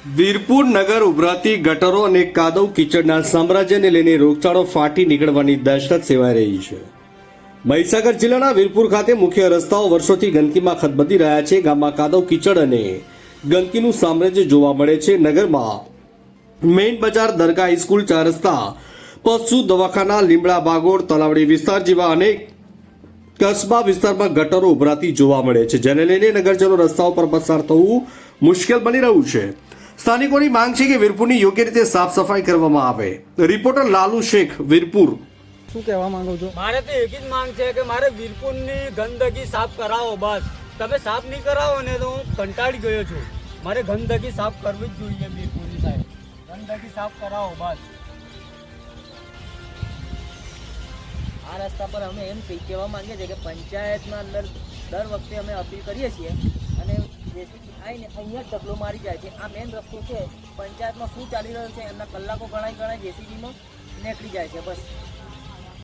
વીરપુર નગર ઉભરાતી ગટરો અને કાદવ કીચડના સામ્રાજ્યને લઈને રોગચાળો ફાટી નીકળવાની દહેશત સેવાઈ રહી છે। મહીસાગર જિલ્લાના વીરપુર ખાતે મુખ્ય રસ્તાઓ વર્ષોથી ગંદકીમાં ખદબદી રહ્યા છે। ગામમાં કાદવ કીચડ અને ગંદકીનું સામ્રાજ્ય જોવા મળે છે। નગરમાં મેઇન બજાર, દરગાહ, હાઈસ્કૂલ, ચાર રસ્તા, પશુ દવાખાના, લીમડા બાગોળ, તલાવડી વિસ્તાર જેવા અનેક કસ્બા વિસ્તારમાં ગટરો ઉભરાતી જોવા મળે છે, જેને લઈને નગરજનો રસ્તાઓ પર પસાર થવું મુશ્કેલ બની રહ્યું છે। સ્થાનિકોની માંગ છે કે વીરપુરની યોગ્ય રીતે સાફ સફાઈ કરવામાં આવે। રિપોર્ટર લાલુ શેખ, વીરપુર। શું કહેવા માંગો છો? મારે તો એક જ માંગ છે કે મારે વીરપુરની ગંદકી સાફ કરાવો। બસ તમે સાફ નહીં કરાવો ને તો હું કંટાળી ગયો છું। મારે ગંદકી સાફ કરવી જ જોઈએ। વીરપુરની સાહેબ ગંદકી સાફ કરાવો બસ। આ રસ્તા પર અમે એમ કહેવા માંગીએ છીએ કે પંચાયતના અંદર દર વખતે અમે અપીલ કરીએ છીએ અને જેસીબી આવીને અહીંયા જ ઢગલો મારી જાય છે। આ મેઇન રસ્તો છે, પંચાયતમાં શું ચાલી રહ્યું છે એમના કલાકો ગણાય જેસીબીમાં નીકળી જાય છે। બસ